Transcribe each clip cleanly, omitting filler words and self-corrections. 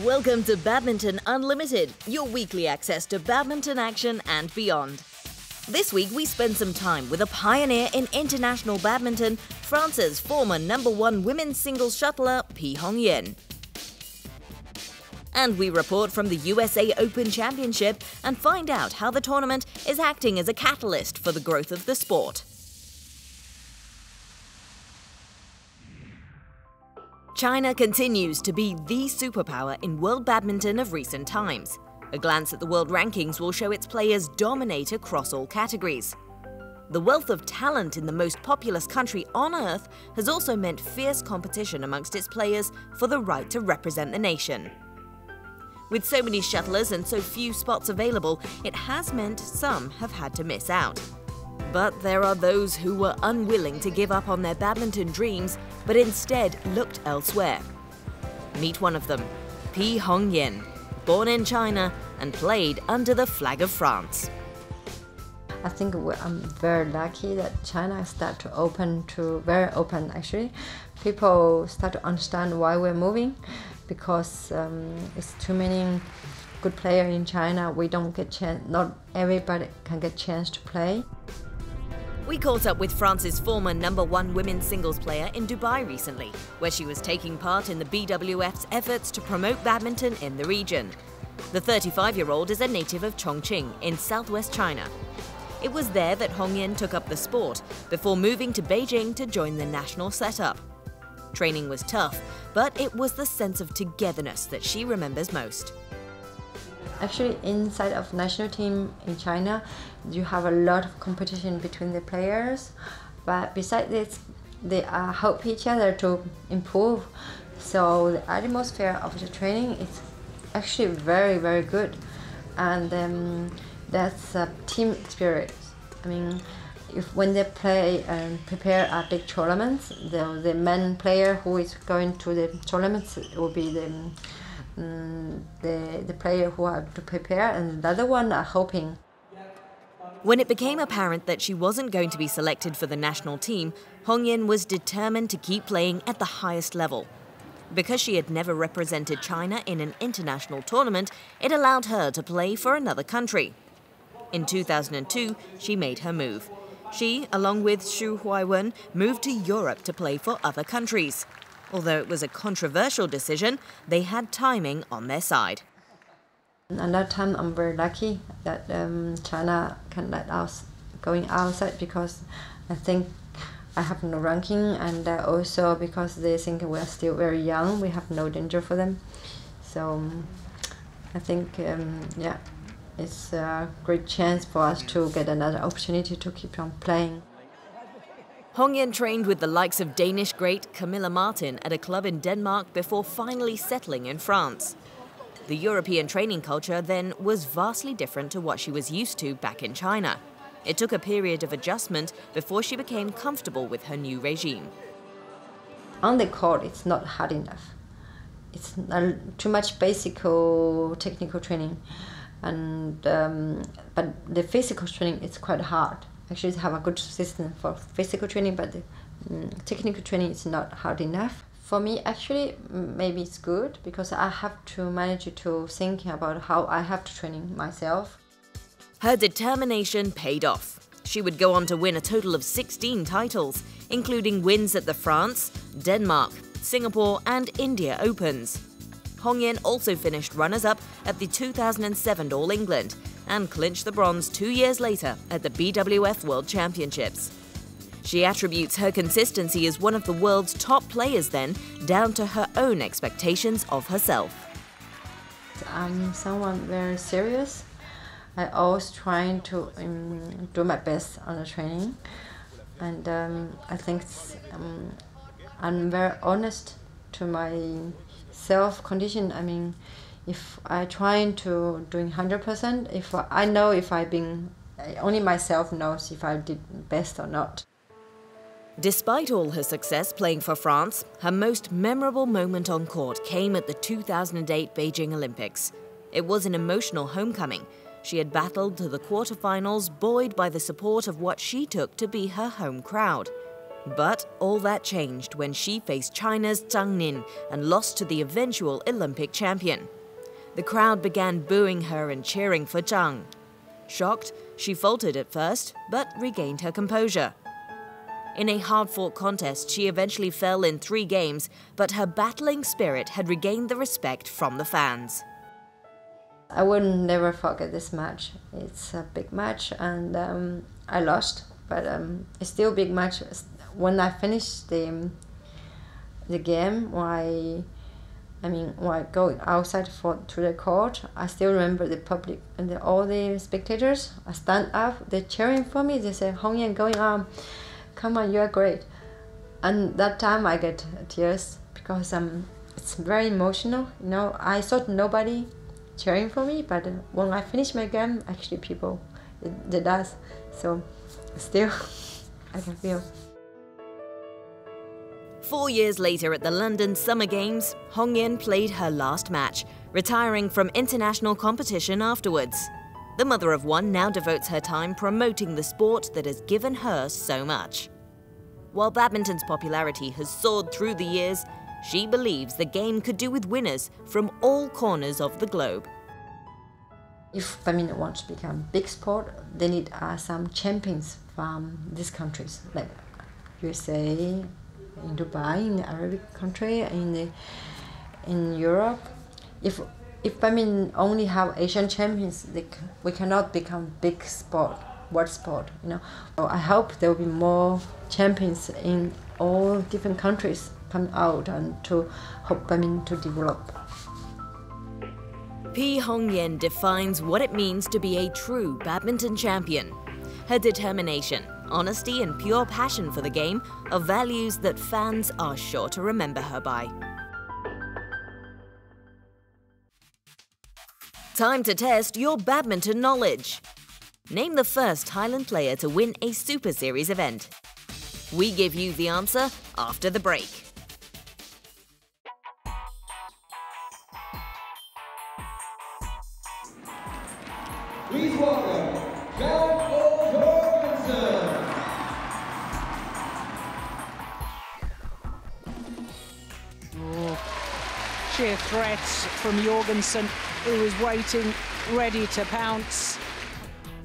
Welcome to Badminton Unlimited, your weekly access to badminton action and beyond. This week we spend some time with a pioneer in international badminton, France's former #1 women's singles shuttler, Pi Hongyan. And we report from the USA Open Championship and find out how the tournament is acting as a catalyst for the growth of the sport. China continues to be the superpower in world badminton of recent times. A glance at the world rankings will show its players dominate across all categories. The wealth of talent in the most populous country on earth has also meant fierce competition amongst its players for the right to represent the nation. With so many shuttlers and so few spots available, it has meant some have had to miss out. But there are those who were unwilling to give up on their badminton dreams, but instead looked elsewhere. Meet one of them, Pi Hongyan, born in China and played under the flag of France. I think I'm very lucky that China started to open to very open actually. People start to understand why we're moving, because it's too many good players in China. We don't get chance. Not everybody can get chance to play. We caught up with France's former #1 women's singles player in Dubai recently, where she was taking part in the BWF's efforts to promote badminton in the region. The 35-year-old is a native of Chongqing in southwest China. It was there that Hongyan took up the sport before moving to Beijing to join the national setup. Training was tough, but it was the sense of togetherness that she remembers most. Actually, inside of national team in China, you have a lot of competition between the players. But besides this, they help each other to improve. So the atmosphere of the training is actually very, very good. And that's a team spirit. I mean, when they play and prepare a big tournaments, the main player who is going to the tournaments will be the player who have to prepare, and the other one are hoping. When it became apparent that she wasn't going to be selected for the national team, Hongyan was determined to keep playing at the highest level. Because she had never represented China in an international tournament, it allowed her to play for another country. In 2002, she made her move. She, along with Xu Huaiwen, moved to Europe to play for other countries. Although it was a controversial decision, they had timing on their side. At that time, I'm very lucky that China can let us going outside, because I think I have no ranking, and also because they think we're still very young, we have no danger for them. So I think, yeah, it's a great chance for us to get another opportunity to keep on playing. Hongyan trained with the likes of Danish great Camilla Martin at a club in Denmark before finally settling in France. The European training culture then was vastly different to what she was used to back in China. It took a period of adjustment before she became comfortable with her new regime. On the court, it's not hard enough. It's too much basic technical training, and but the physical training is quite hard. Actually, have a good system for physical training, but the technical training is not hard enough. For me, actually, maybe it's good, because I have to manage to think about how I have to train myself. Her determination paid off. She would go on to win a total of 16 titles, including wins at the France, Denmark, Singapore and India Opens. Hongyan also finished runners-up at the 2007 All England and clinched the bronze 2 years later at the BWF World Championships. She attributes her consistency as one of the world's top players then down to her own expectations of herself. I'm someone very serious. I always trying to do my best on the training, and I think I'm very honest to my self-condition. I mean, if I trying to doing 100%, if I know if I've been, only myself knows if I did best or not. Despite all her success playing for France, her most memorable moment on court came at the 2008 Beijing Olympics. It was an emotional homecoming. She had battled to the quarterfinals, buoyed by the support of what she took to be her home crowd. But all that changed when she faced China's Zhang Nin and lost to the eventual Olympic champion. The crowd began booing her and cheering for Zhang. Shocked, she faltered at first, but regained her composure. In a hard-fought contest, she eventually fell in 3 games, but her battling spirit had regained the respect from the fans. I will never forget this match. It's a big match, and I lost, but it's still a big match. When I finished the game, while going outside to the court, I still remember the public and all the spectators. I stand up, they're cheering for me. They say, "Hongyan, going on, come on, you are great." And that time I get tears because it's very emotional. You know, I thought nobody cheering for me, but when I finish my game, actually people, they does. So still, I can feel. 4 years later at the London Summer Games, Hongyan played her last match, retiring from international competition afterwards. The mother of one now devotes her time promoting the sport that has given her so much. While badminton's popularity has soared through the years, she believes the game could do with winners from all corners of the globe. If badminton wants to become a big sport, they need some champions from these countries, like USA, in Dubai, in the Arabic country, in Europe. If badminton only have Asian champions, we cannot become big sport, world sport. You know, so I hope there will be more champions in all different countries come out and to help badminton to develop. Pi Hongyan defines what it means to be a true badminton champion. Her determination, honesty and pure passion for the game are values that fans are sure to remember her by. Time to test your badminton knowledge. Name the first Thailand player to win a Super Series event. We give you the answer after the break. Please welcome Jorgensen. Sheer threats from Jorgensen, who is waiting, ready to pounce.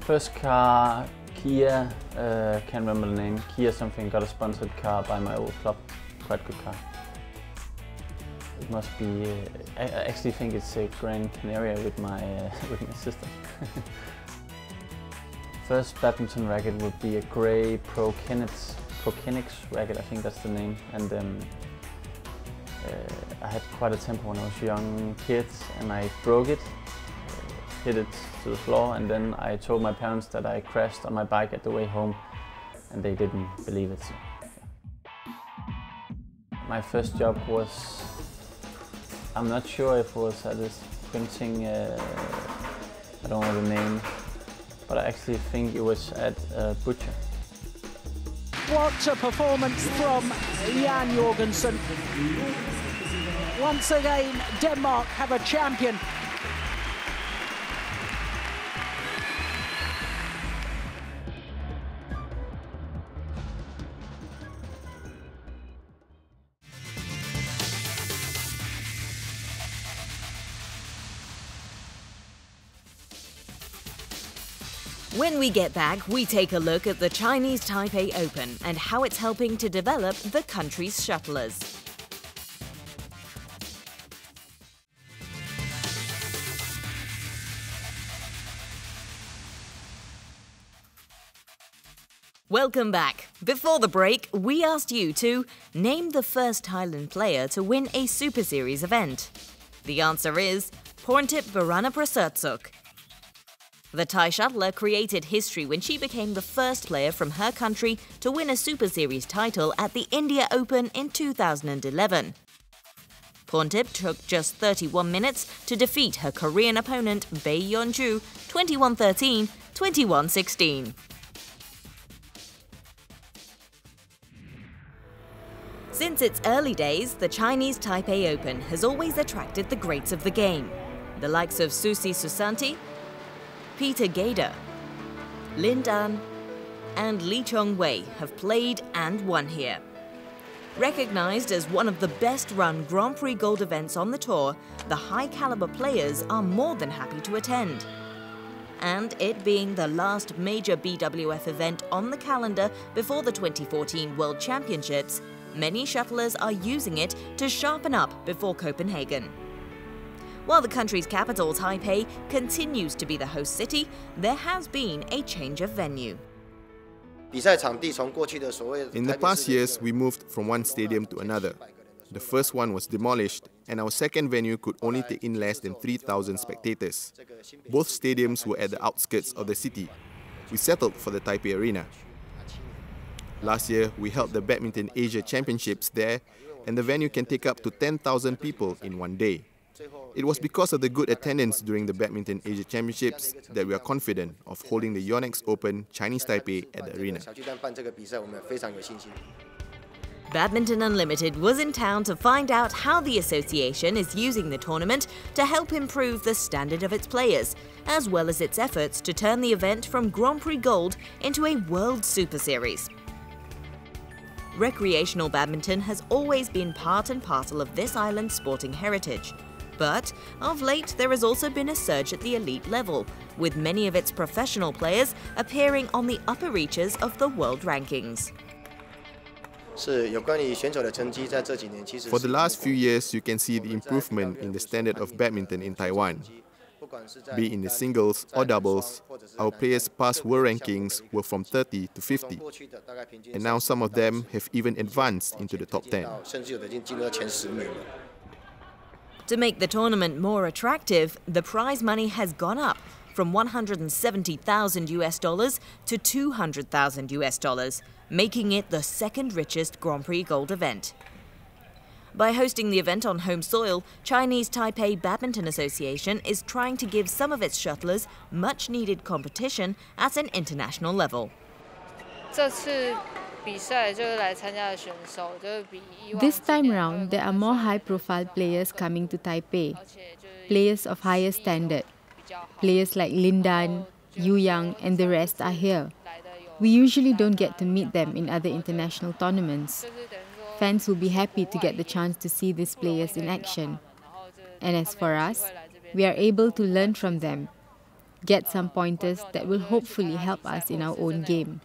First car, Kia, can't remember the name. Kia something, got a sponsored car by my old club. Quite good car. It must be, I actually think it's a Gran Canaria with my sister. First badminton racket would be a grey Prokinix racket, I think that's the name. And I had quite a temper when I was a young kid, and I broke it, hit it to the floor, and then I told my parents that I crashed on my bike at the way home, and they didn't believe it. So, yeah. My first job was, I'm not sure if it was at this printing, I don't know the name, but I actually think it was at a butcher. What a performance from Jan Jorgensen. Once again, Denmark have a champion. When we get back, we take a look at the Chinese Taipei Open and how it's helping to develop the country's shuttlers. Welcome back. Before the break, we asked you to name the first Thailand player to win a Super Series event. The answer is Porntip Baranaprasatsuk. The Thai shuttler created history when she became the first player from her country to win a Super Series title at the India Open in 2011. Porntip took just 31 minutes to defeat her Korean opponent Bae Yeon-ju 21-13, 21-16. Since its early days, the Chinese Taipei Open has always attracted the greats of the game, the likes of Susi Susanti, Peter Gader, Lin Dan, and Lee Chong-wei have played and won here. Recognized as one of the best-run Grand Prix Gold events on the tour, the high-caliber players are more than happy to attend. And it being the last major BWF event on the calendar before the 2014 World Championships, many shuttlers are using it to sharpen up before Copenhagen. While the country's capital, Taipei, continues to be the host city, there has been a change of venue. In the past years, we moved from one stadium to another. The first one was demolished, and our second venue could only take in less than 3,000 spectators. Both stadiums were at the outskirts of the city. We settled for the Taipei Arena. Last year, we held the Badminton Asia Championships there, and the venue can take up to 10,000 people in one day. It was because of the good attendance during the Badminton Asia Championships that we are confident of holding the Yonex Open Chinese Taipei at the arena. Badminton Unlimited was in town to find out how the association is using the tournament to help improve the standard of its players, as well as its efforts to turn the event from Grand Prix Gold into a World Superseries. Recreational badminton has always been part and parcel of this island's sporting heritage. But of late, there has also been a surge at the elite level, with many of its professional players appearing on the upper reaches of the world rankings. For the last few years, you can see the improvement in the standard of badminton in Taiwan. Be it in the singles or doubles, our players' past world rankings were from 30 to 50, and now some of them have even advanced into the top 10. To make the tournament more attractive, the prize money has gone up from $170,000 to $200,000, making it the second richest Grand Prix Gold event. By hosting the event on home soil, Chinese Taipei Badminton Association is trying to give some of its shuttlers much-needed competition at an international level. This time round, there are more high-profile players coming to Taipei, players of higher standard. Players like Lin Dan, Yu Yang and the rest are here. We usually don't get to meet them in other international tournaments. Fans will be happy to get the chance to see these players in action. And as for us, we are able to learn from them, get some pointers that will hopefully help us in our own game.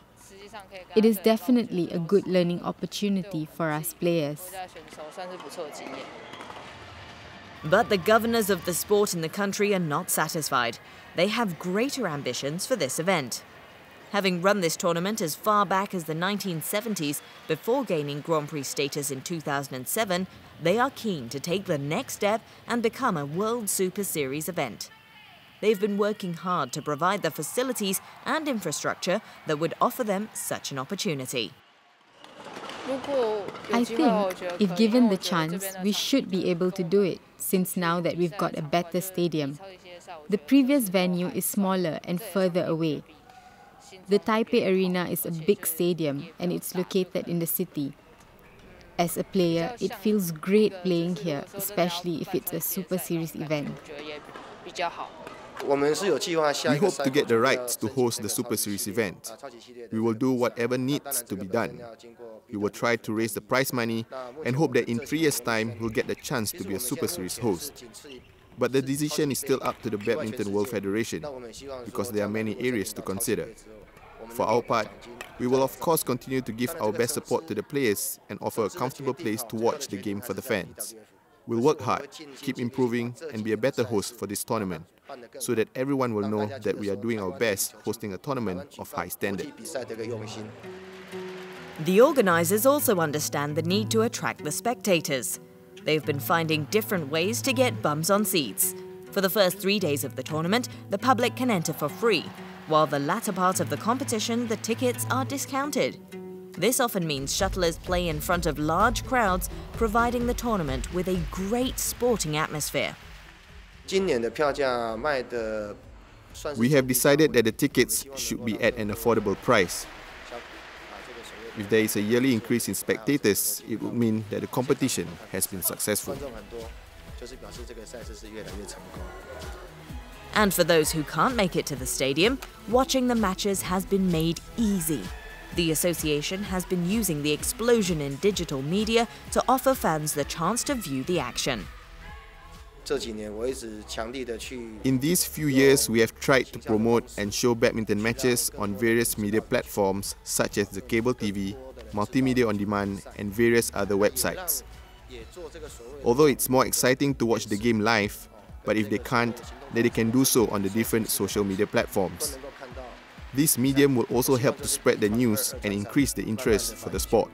It is definitely a good learning opportunity for us players. But the governors of the sport in the country are not satisfied. They have greater ambitions for this event. Having run this tournament as far back as the 1970s, before gaining Grand Prix status in 2007, they are keen to take the next step and become a World Super Series event. They've been working hard to provide the facilities and infrastructure that would offer them such an opportunity. I think, if given the chance, we should be able to do it, since now that we've got a better stadium. The previous venue is smaller and further away. The Taipei Arena is a big stadium and it's located in the city. As a player, it feels great playing here, especially if it's a Super Series event. We hope to get the rights to host the Super Series event. We will do whatever needs to be done. We will try to raise the prize money and hope that in 3 years' time we'll get the chance to be a Super Series host. But the decision is still up to the Badminton World Federation because there are many areas to consider. For our part, we will of course continue to give our best support to the players and offer a comfortable place to watch the game for the fans. We'll work hard, keep improving and be a better host for this tournament, so that everyone will know that we are doing our best hosting a tournament of high standard. The organisers also understand the need to attract the spectators. They've been finding different ways to get bums on seats. For the first 3 days of the tournament, the public can enter for free, while the latter part of the competition, the tickets are discounted. This often means shuttlers play in front of large crowds, providing the tournament with a great sporting atmosphere. We have decided that the tickets should be at an affordable price. If there is a yearly increase in spectators, it would mean that the competition has been successful. And for those who can't make it to the stadium, watching the matches has been made easy. The association has been using the explosion in digital media to offer fans the chance to view the action. In these few years, we have tried to promote and show badminton matches on various media platforms such as the cable TV, multimedia on demand, and various other websites. Although it's more exciting to watch the game live, but if they can't, then they can do so on the different social media platforms. This medium will also help to spread the news and increase the interest for the sport.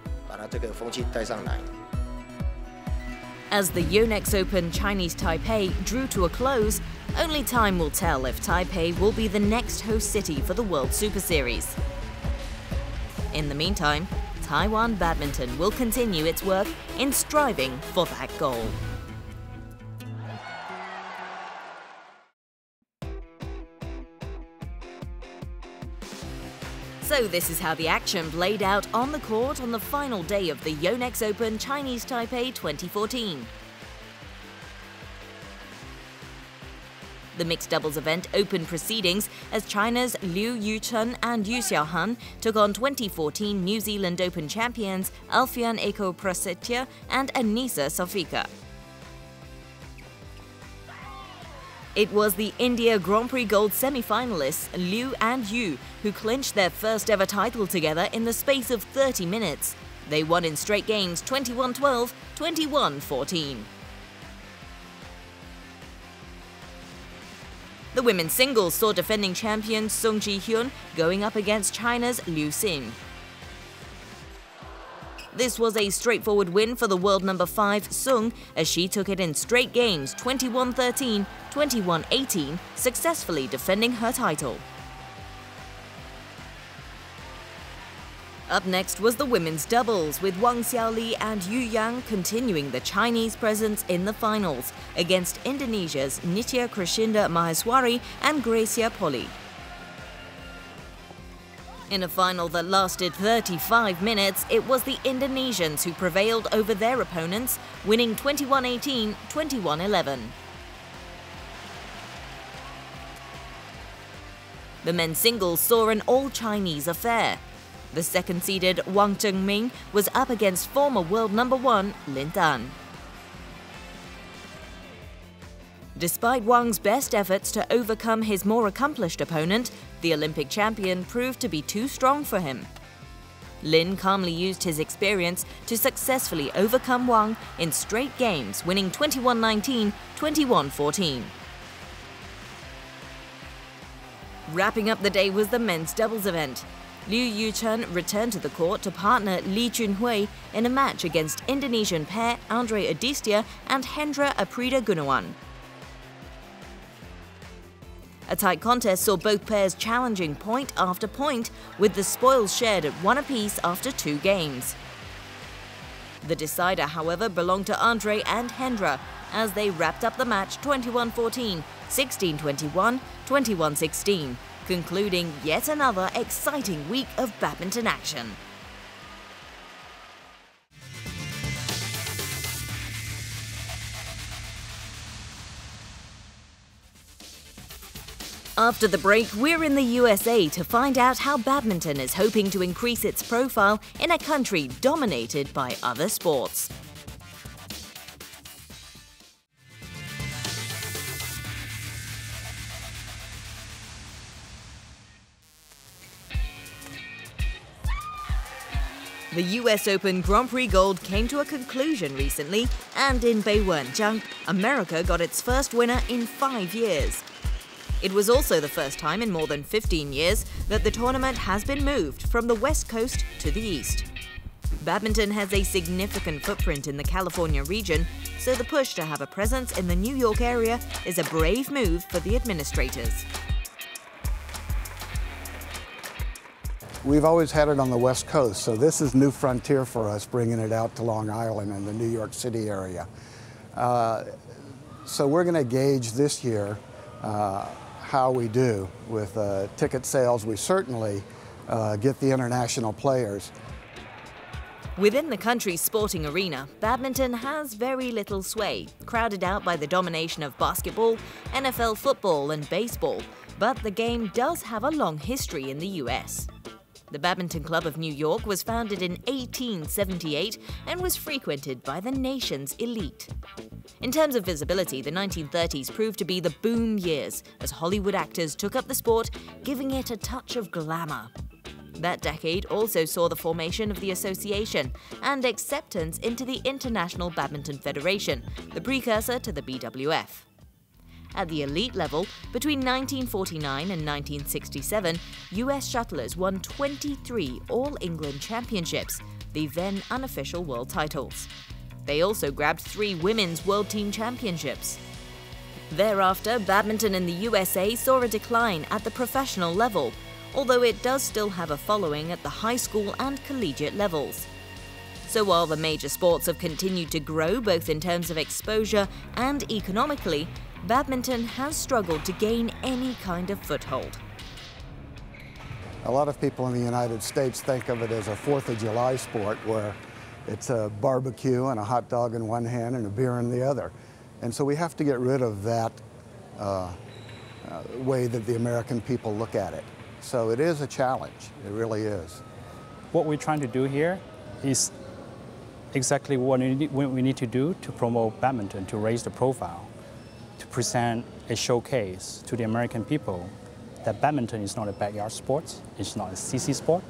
As the Yonex Open Chinese Taipei drew to a close, only time will tell if Taipei will be the next host city for the World Superseries. In the meantime, Taiwan Badminton will continue its work in striving for that goal. So this is how the action played out on the court on the final day of the Yonex Open Chinese Taipei 2014. The mixed doubles event opened proceedings as China's Liu Yucheng and Yu Xiaohan took on 2014 New Zealand Open champions Alfian Eko Prasetya and Anisa Sofika. It was the India Grand Prix Gold semi-finalists Liu and Yu who clinched their first ever title together in the space of 30 minutes. They won in straight games 21-12, 21-14. The women's singles saw defending champion Sung Ji-hyun going up against China's Liu Xin. This was a straightforward win for the world number 5 Sung as she took it in straight games 21-13, 21-18, successfully defending her title. Up next was the women's doubles, with Wang Xiaoli and Yu Yang continuing the Chinese presence in the finals against Indonesia's Nitya Krishinda Maheswari and Gracia Poli. In a final that lasted 35 minutes, it was the Indonesians who prevailed over their opponents, winning 21-18, 21-11. The men's singles saw an all-Chinese affair. The second-seeded Wang Zhengming was up against former world number 1 Lin Dan. Despite Wang's best efforts to overcome his more accomplished opponent, the Olympic champion proved to be too strong for him. Lin calmly used his experience to successfully overcome Wang in straight games, winning 21-19, 21-14. Wrapping up the day was the men's doubles event. Liu Yucheng returned to the court to partner Li Junhui in a match against Indonesian pair Andre Adistia and Hendra Aprida Gunawan. A tight contest saw both pairs challenging point after point, with the spoils shared at 1 apiece after 2 games. The decider, however, belonged to Andre and Hendra as they wrapped up the match 21-14, 16-21, 21-16, concluding yet another exciting week of badminton action. After the break, we're in the USA to find out how badminton is hoping to increase its profile in a country dominated by other sports. The US Open Grand Prix Gold came to a conclusion recently, and in Beiwenzhang, America got its first winner in 5 years. It was also the first time in more than 15 years that the tournament has been moved from the West Coast to the East. Badminton has a significant footprint in the California region, so the push to have a presence in the New York area is a brave move for the administrators. We've always had it on the West Coast, so this is new frontier for us, bringing it out to Long Island and the New York City area. So we're going to gauge this year how we do with ticket sales. We certainly get the international players. Within the country's sporting arena, badminton has very little sway, crowded out by the domination of basketball, NFL football and baseball, but the game does have a long history in the US. The Badminton Club of New York was founded in 1878 and was frequented by the nation's elite. In terms of visibility, the 1930s proved to be the boom years as Hollywood actors took up the sport, giving it a touch of glamour. That decade also saw the formation of the association and acceptance into the International Badminton Federation, the precursor to the BWF. At the elite level, between 1949 and 1967, US shuttlers won 23 All-England Championships, the then unofficial world titles. They also grabbed 3 Women's World Team Championships. Thereafter, badminton in the USA saw a decline at the professional level, although it does still have a following at the high school and collegiate levels. So while the major sports have continued to grow both in terms of exposure and economically, badminton has struggled to gain any kind of foothold. A lot of people in the United States think of it as a 4th of July sport where it's a barbecue and a hot dog in one hand and a beer in the other. And so we have to get rid of that way that the American people look at it. So it is a challenge, it really is. What we're trying to do here is exactly what we need to do to promote badminton, to raise the profile, to present a showcase to the American people that badminton is not a backyard sport, it's not a CC sport,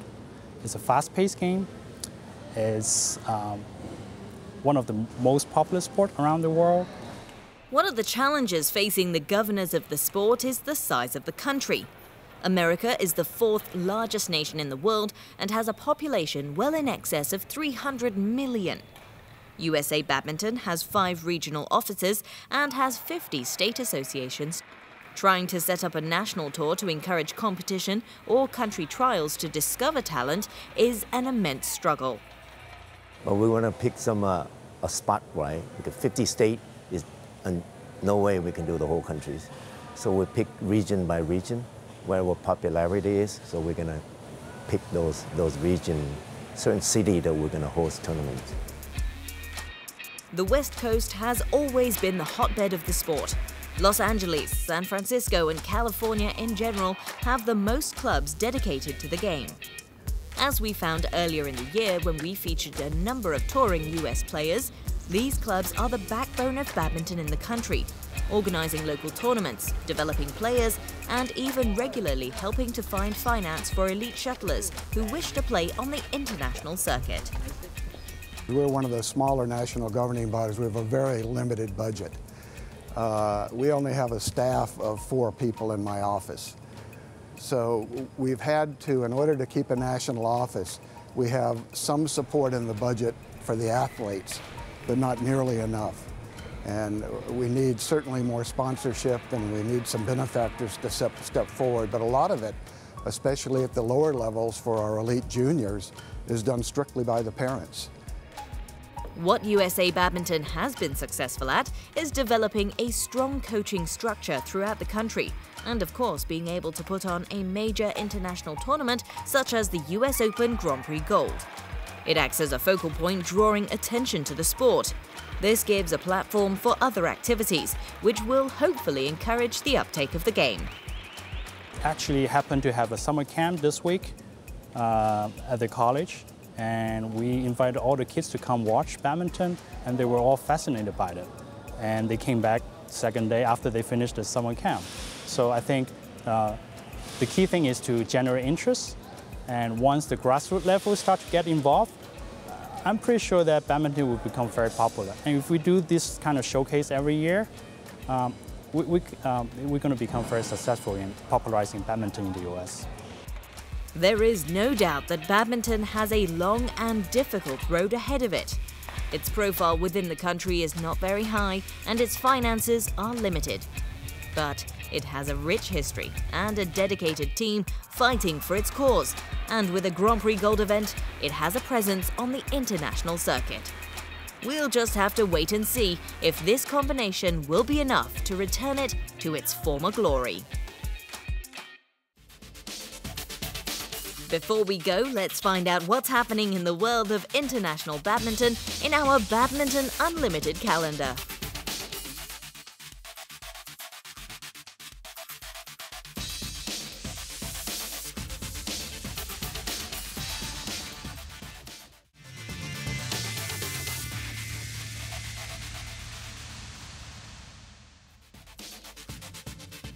it's a fast-paced game, it's one of the most popular sports around the world. One of the challenges facing the governors of the sport is the size of the country. America is the 4th largest nation in the world and has a population well in excess of 300 million. USA Badminton has 5 regional offices and has 50 state associations. Trying to set up a national tour to encourage competition or country trials to discover talent is an immense struggle. But we want to pick a spot, right? Because 50 states is no way we can do the whole countries. So we pick region by region where our popularity is. So we're going to pick those region, certain city that we're going to host tournaments. The West Coast has always been the hotbed of the sport. Los Angeles, San Francisco and California in general have the most clubs dedicated to the game. As we found earlier in the year when we featured a number of touring US players, these clubs are the backbone of badminton in the country, organizing local tournaments, developing players, and even regularly helping to find finance for elite shuttlers who wish to play on the international circuit. We're one of the smaller national governing bodies. We have a very limited budget. We only have a staff of 4 people in my office. So we've had to, in order to keep a national office, we have some support in the budget for the athletes, but not nearly enough. And we need certainly more sponsorship, and we need some benefactors to step forward. But a lot of it, especially at the lower levels for our elite juniors, is done strictly by the parents. What USA Badminton has been successful at is developing a strong coaching structure throughout the country, and of course being able to put on a major international tournament such as the US Open Grand Prix Gold. It acts as a focal point, drawing attention to the sport. This gives a platform for other activities, which will hopefully encourage the uptake of the game. Actually happened to have a summer camp this week at the college, and we invited all the kids to come watch badminton, and they were all fascinated by it. And they came back second day after they finished the summer camp. So I think the key thing is to generate interest, and once the grassroots level start to get involved, I'm pretty sure that badminton will become very popular. And if we do this kind of showcase every year, we're going to become very successful in popularizing badminton in the US. There is no doubt that badminton has a long and difficult road ahead of it. Its profile within the country is not very high and its finances are limited. But it has a rich history and a dedicated team fighting for its cause. And with a Grand Prix Gold event, it has a presence on the international circuit. We'll just have to wait and see if this combination will be enough to return it to its former glory. Before we go, let's find out what's happening in the world of international badminton in our Badminton Unlimited calendar.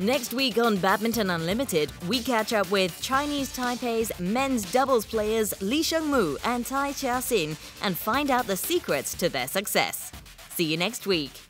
Next week on Badminton Unlimited, we catch up with Chinese Taipei's men's doubles players Li Shengmu and Tai Chia-sin and find out the secrets to their success. See you next week.